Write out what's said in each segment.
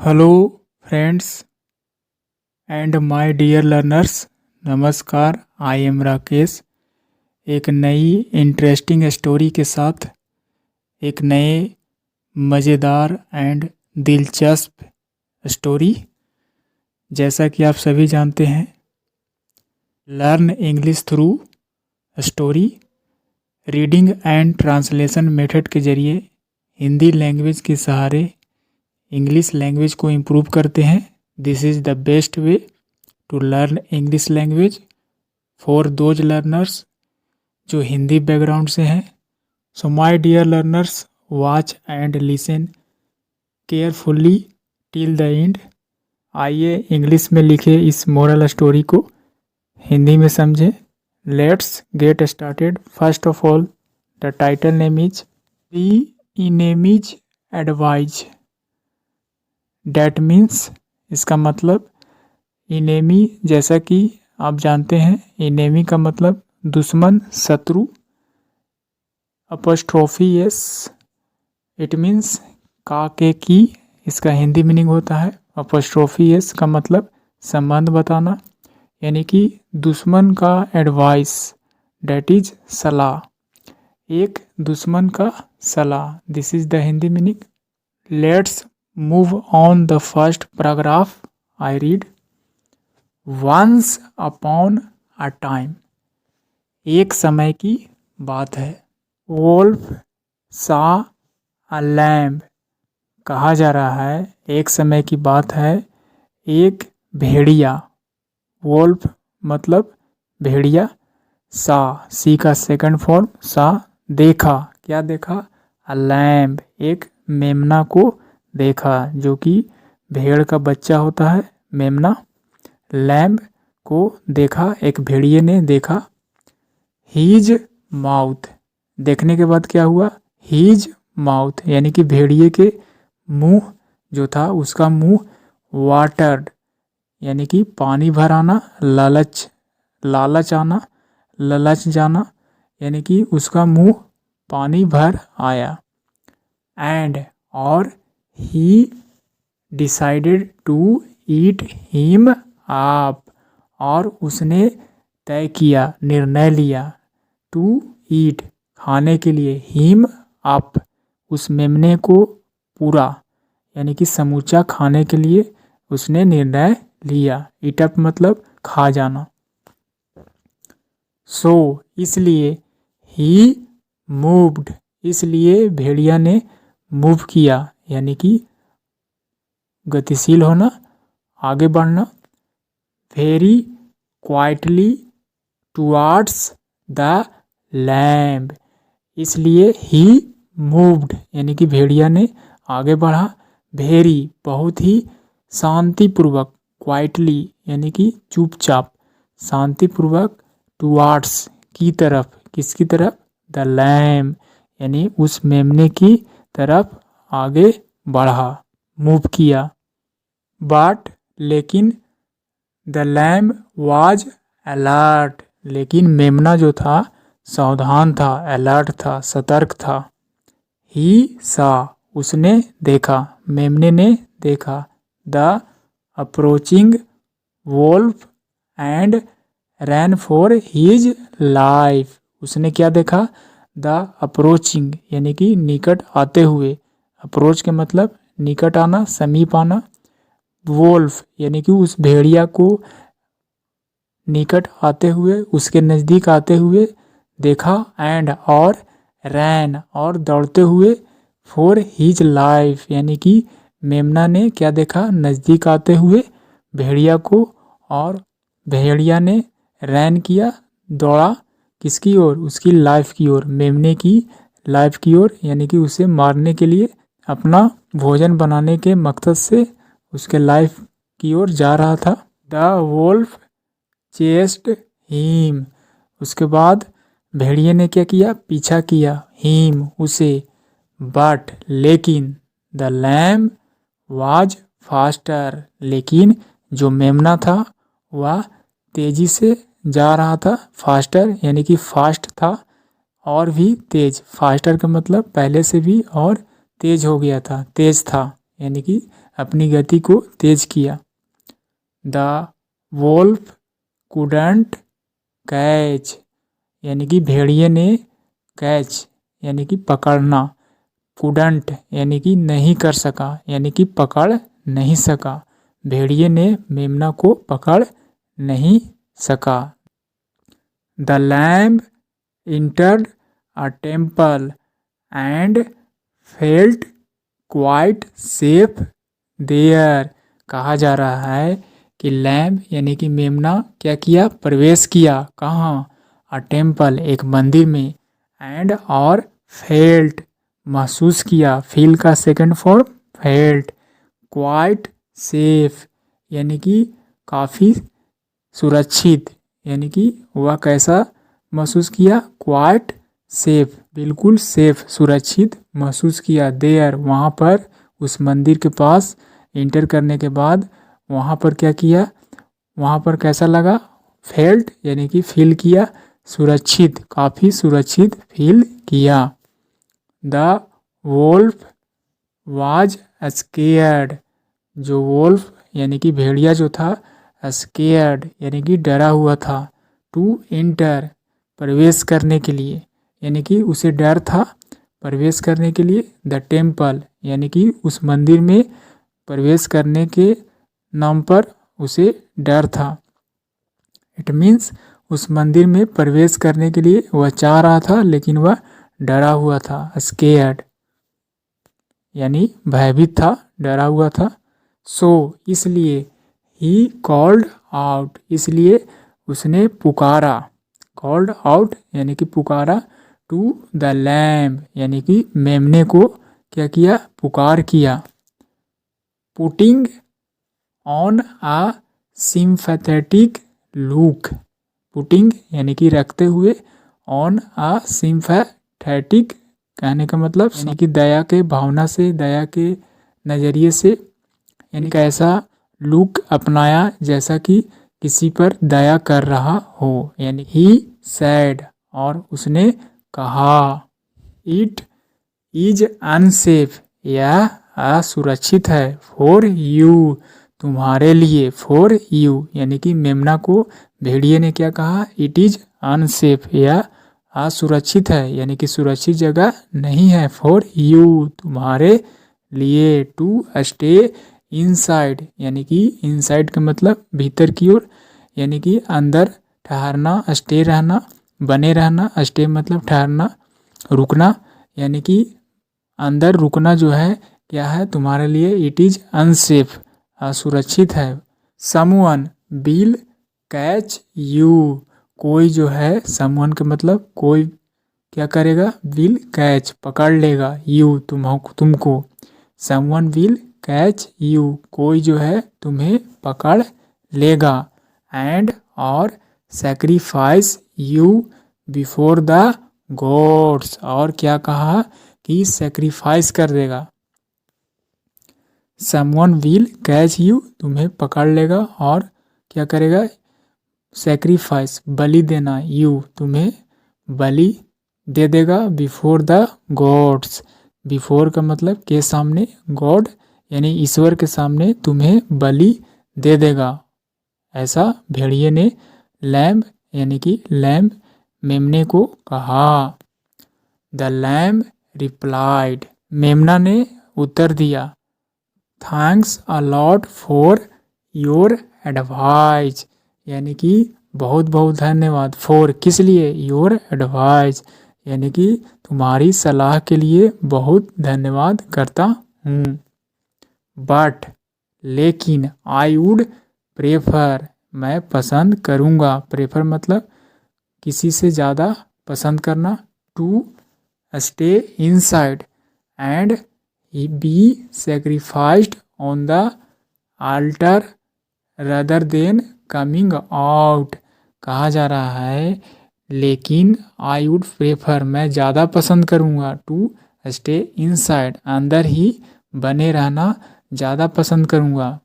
Hello friends and my dear learners, नमस्कार। I am Rakesh. एक नई इंटरेस्टिंग स्टोरी के साथ एक नए मज़ेदार एंड दिलचस्प स्टोरी। जैसा कि आप सभी जानते हैं, learn English through story reading and translation method के ज़रिए हिंदी लैंग्वेज के सहारे इंग्लिश लैंग्वेज को इम्प्रूव करते हैं। This is the best way to learn English language for those learners जो हिंदी बैकग्राउंड से हैं। So my dear learners, watch and listen carefully till the end. आइए इंग्लिश में लिखे इस मोरल स्टोरी को हिंदी में समझें। Let's get started. First of all, the title name is the enemy's advice. That means, इसका मतलब इनेमी, जैसा कि आप जानते हैं इनेमी का मतलब दुश्मन, शत्रु। अपॉस्ट्रोफी एस, इट मीन्स का के की, इसका हिंदी मीनिंग होता है। अपॉस्ट्रोफी एस का मतलब संबंध बताना, यानी कि दुश्मन का एडवाइस, डैट इज सलाह, एक दुश्मन का सलाह। This is the Hindi meaning. Let's move on the first paragraph. I read, once upon a time, एक समय की बात है। wolf saw a lamb, कहा जा रहा है एक समय की बात है, एक भेड़िया। wolf मतलब भेड़िया, सा, सी का सेकंड फॉर्म, सा देखा, क्या देखा? a lamb, एक मेमना को देखा, जो कि भेड़ का बच्चा होता है, मेमना। लैम्ब को देखा, एक भेड़िए ने देखा। हीज माउथ, देखने के बाद क्या हुआ? हीज माउथ, यानी कि भेड़िए के मुंह जो था, उसका मुंह वाटर्ड, यानी कि पानी भर आना, लालच, लालच आना, ललच जाना, यानी कि उसका मुंह पानी भर आया। एंड, और he decided to eat him up, और उसने तय किया, निर्णय लिया, to eat, खाने के लिए, him up, उस मेमने को पूरा, यानी कि समूचा खाने के लिए उसने निर्णय लिया। eat up मतलब खा जाना। so, इसलिए he moved, इसलिए भेड़िया ने मूव किया, यानी कि गतिशील होना, आगे बढ़ना। Very quietly towards the lamb, इसलिए ही मूव्ड, यानी कि भेड़िया ने आगे बढ़ा। वेरी, बहुत ही शांतिपूर्वक, क्वाइटली यानी कि चुपचाप, शांतिपूर्वक, टुवार्ड्स की तरफ, किसकी तरफ? द लैम्ब, यानी उस मेमने की तरफ आगे बढ़ा, मूव किया। बट, लेकिन, द लैम्ब वाज अलर्ट, लेकिन मेमना जो था सावधान था, अलर्ट था, सतर्क था। ही सा, उसने देखा, मेमने ने देखा। The approaching wolf and ran for his life, उसने क्या देखा? द अप्रोचिंग, यानी कि निकट आते हुए, अप्रोच के मतलब निकट आना, समीप आना। वोल्फ, यानी कि उस भेड़िया को निकट आते हुए, उसके नज़दीक आते हुए देखा। एंड, और रैन, और दौड़ते हुए, फॉर हिज लाइफ, यानी कि मेमना ने क्या देखा? नज़दीक आते हुए भेड़िया को, और भेड़िया ने रैन किया, दौड़ा, किसकी ओर? उसकी लाइफ की ओर, मेमने की लाइफ की ओर, यानी कि उसे मारने के लिए, अपना भोजन बनाने के मकसद से उसके लाइफ की ओर जा रहा था। द वोल्फ चेस्ड हिम, उसके बाद भेड़िए ने क्या किया? पीछा किया, हिम, उसे। बट, लेकिन, द लैम्ब वाज फास्टर, लेकिन जो मेमना था वह तेजी से जा रहा था। फास्टर यानी कि फास्ट था, और भी तेज। फास्टर का मतलब पहले से भी और तेज हो गया था, तेज था, यानी कि अपनी गति को तेज किया। द वोल्फ कुडंट कैच, यानी कि भेड़िए ने कैच यानी कि पकड़ना, कुडंट यानी कि नहीं कर सका, यानी कि पकड़ नहीं सका। भेड़िए ने मेमना को पकड़ नहीं सका। The lamb entered a temple and felt quite safe there। कहा जा रहा है कि लैम्ब यानी कि मेमना क्या किया, प्रवेश किया। कहाँ? अ टेम्पल, एक मंदिर में। एंड और फेल्ट, महसूस किया। फील का second form felt. Quite safe यानी कि काफ़ी सुरक्षित, यानी कि वह कैसा महसूस किया? क्वाइट सेफ, बिल्कुल सेफ, सुरक्षित महसूस किया। देयर, वहाँ पर, उस मंदिर के पास इंटर करने के बाद वहाँ पर क्या किया? वहाँ पर कैसा लगा? फेल्ट यानी कि फील किया, सुरक्षित, काफ़ी सुरक्षित फील किया। द वोल्फ वाज स्केयर्ड, जो वोल्फ यानी कि भेड़िया जो था, स्केयर्ड यानी कि डरा हुआ था। टू एंटर, प्रवेश करने के लिए, यानी कि उसे डर था प्रवेश करने के लिए। द टेम्पल यानी कि उस मंदिर में प्रवेश करने के नाम पर उसे डर था। इट मीन्स उस मंदिर में प्रवेश करने के लिए वह चाह रहा था लेकिन वह डरा हुआ था। स्केयर्ड यानी भयभीत था, डरा हुआ था। सो इसलिए, ही कॉल्ड आउट, इसलिए उसने पुकारा। कॉल्ड आउट यानी कि पुकारा। टू द लैम्ब यानी कि मेमने को क्या किया? पुकार किया। Putting on a sympathetic look, putting यानी कि रखते हुए, ऑन आ सिम्पैथेटिक कहने का मतलब यानी कि दया के भावना से, दया के नज़रिए से, यानी कैसा लुक अपनाया जैसा कि किसी पर दया कर रहा हो। यानी ही सैड, और उसने कहा। इट इज अनसेफ, यह असुरक्षित है। फॉर यू, तुम्हारे लिए। फॉर यू यानी कि मेमना को भेड़िए ने क्या कहा? इट इज अनसेफ, यह असुरक्षित है, यानी कि सुरक्षित जगह नहीं है। फॉर यू, तुम्हारे लिए। टू स्टे इनसाइड, यानी कि इनसाइड का मतलब भीतर की ओर, यानी कि अंदर ठहरना, स्टे रहना, बने रहना। स्टे मतलब ठहरना, रुकना, यानी कि अंदर रुकना जो है क्या है तुम्हारे लिए? इट इज अनसेफ, असुरक्षित है। समवन विल कैच यू, कोई जो है, समवन का मतलब कोई क्या करेगा? विल कैच, पकड़ लेगा। यू, तुमको। समवन विल कैच यू, कोई जो है तुम्हें पकड़ लेगा। एंड और sacrifice you before the gods, और क्या कहा? कि सैक्रिफाइस कर देगा। समवन विल कैच यू, तुम्हें पकड़ लेगा, और क्या करेगा? सैक्रिफाइस, बलि देना। यू, तुम्हें बलि दे देगा। बिफोर द गॉड्स, बिफोर का मतलब के सामने, गॉड यानी ईश्वर के सामने तुम्हें बलि दे देगा। ऐसा भेड़िए ने लैम्ब यानी कि लैम्ब मेमने को कहा। द लैम्ब रिप्लाइड, मेमना ने उत्तर दिया। Thanks a lot for your advice, यानी कि बहुत बहुत धन्यवाद। फॉर किस लिए? योर एडवाइस, यानी कि तुम्हारी सलाह के लिए बहुत धन्यवाद करता हूँ। बट, लेकिन, आई वुड प्रेफर, मैं पसंद करूँगा। प्रेफर मतलब किसी से ज़्यादा पसंद करना। To stay inside and be sacrificed on the altar rather than coming out. कहा जा रहा है लेकिन आई वुड प्रेफर, मैं ज़्यादा पसंद करूँगा। टू स्टे इनसाइड, अंदर ही बने रहना ज़्यादा पसंद करूँगा।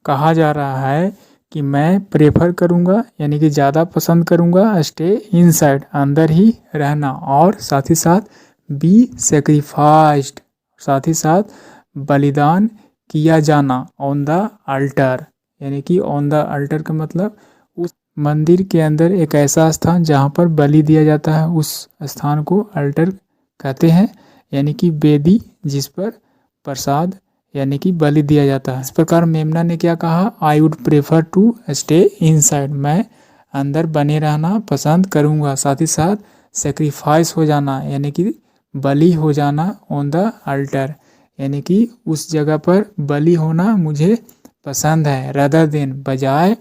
कहा जा रहा है कि मैं प्रेफर करूँगा यानी कि ज़्यादा पसंद करूँगा स्टे इनसाइड, अंदर ही रहना, और साथ ही साथ बी सेक्रीफाइस्ड, साथ ही साथ बलिदान किया जाना, ऑन द अल्टर, यानी कि ऑन द अल्टर का मतलब उस मंदिर के अंदर एक ऐसा स्थान जहाँ पर बलि दिया जाता है, उस स्थान को अल्टर कहते हैं, यानी कि वेदी जिस पर प्रसाद यानी कि बलि दिया जाता है। इस प्रकार मेमना ने क्या कहा, I would prefer to stay inside, मैं अंदर बने रहना पसंद करूँगा, साथ ही साथ सेक्रीफाइस हो जाना यानी कि बलि हो जाना ऑन द अल्टर, यानी कि उस जगह पर बलि होना मुझे पसंद है, रदर देन बजाय,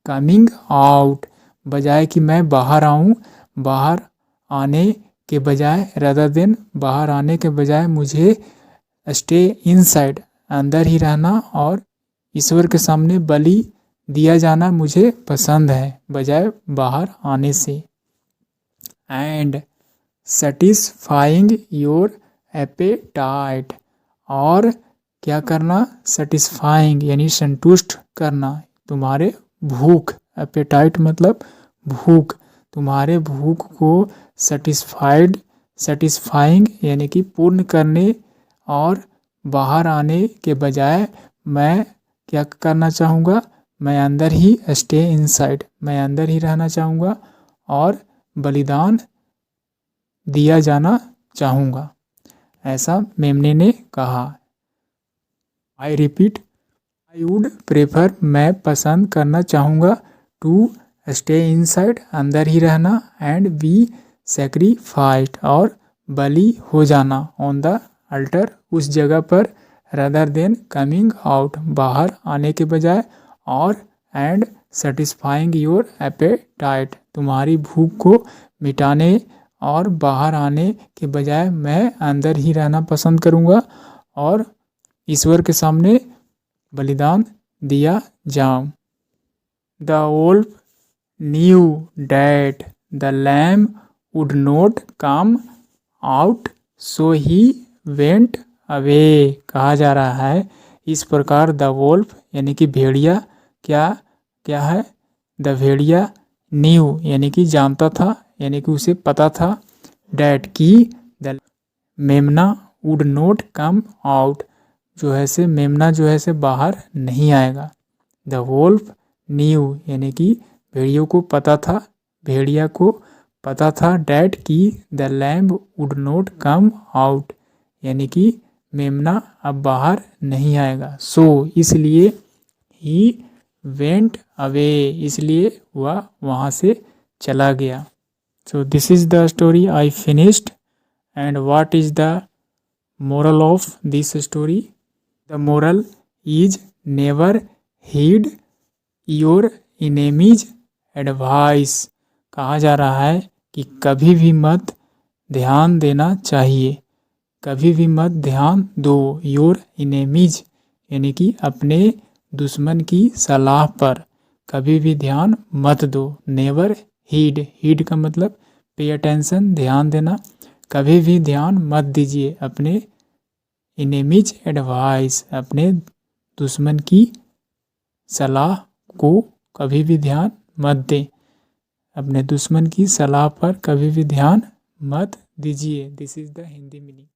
कमिंग आउट बजाय कि मैं बाहर आऊँ, बाहर आने के बजाय, रदर देन बाहर आने के बजाय मुझे स्टे इनसाइड अंदर ही रहना और ईश्वर के सामने बलि दिया जाना मुझे पसंद है, बजाय बाहर आने से। एंड सेटिस्फाइंग योर एपेटाइट, और क्या करना, सेटिस्फाइंग यानी संतुष्ट करना तुम्हारे भूख, एपेटाइट मतलब भूख, तुम्हारे भूख को सेटिस्फाइंग यानी कि पूर्ण करने और बाहर आने के बजाय मैं क्या करना चाहूँगा, मैं अंदर ही स्टे इनसाइड, मैं अंदर ही रहना चाहूँगा और बलिदान दिया जाना चाहूँगा, ऐसा मेमने ने कहा। I repeat, I would prefer मैं पसंद करना चाहूँगा, टू स्टे इनसाइड अंदर ही रहना, एंड बी सेक्रीफाइस्ड और बलि हो जाना, ऑन द अल्टर उस जगह पर, रदर देन कमिंग आउट बाहर आने के बजाय, और एंड सेटिस्फाइंग योर एपेटाइट तुम्हारी भूख को मिटाने और बाहर आने के बजाय मैं अंदर ही रहना पसंद करूँगा और ईश्वर के सामने बलिदान दिया जाऊँ। The wolf knew that the lamb would not come out, so he went away, कहा जा रहा है इस प्रकार द वोल्फ यानी कि भेड़िया क्या है, द भेड़िया न्यू यानी कि जानता था, यानी कि उसे पता था, डैट की द मेमना वुड नॉट कम आउट, जो है से मेमना जो है से बाहर नहीं आएगा। द वोल्फ न्यू यानी कि भेड़ियों को पता था, भेड़िया को पता था, डैट की the lamb would not come out यानी कि मेमना अब बाहर नहीं आएगा, सो इसलिए ही वेंट अवे इसलिए वह वहाँ से चला गया। So this is the story I finished, and what is the moral of this story? The moral is never heed your enemy's advice, कहा जा रहा है कि कभी भी मत ध्यान देना चाहिए, कभी भी मत ध्यान दो, योर enemies यानी कि अपने दुश्मन की सलाह पर कभी भी ध्यान मत दो, नेवर हीड का मतलब पे अटेंशन ध्यान देना, कभी भी ध्यान मत दीजिए अपने इनेमीज एडवाइस अपने दुश्मन की सलाह को कभी भी ध्यान मत दें, अपने दुश्मन की सलाह पर कभी भी ध्यान मत दीजिए। This is the Hindi meaning.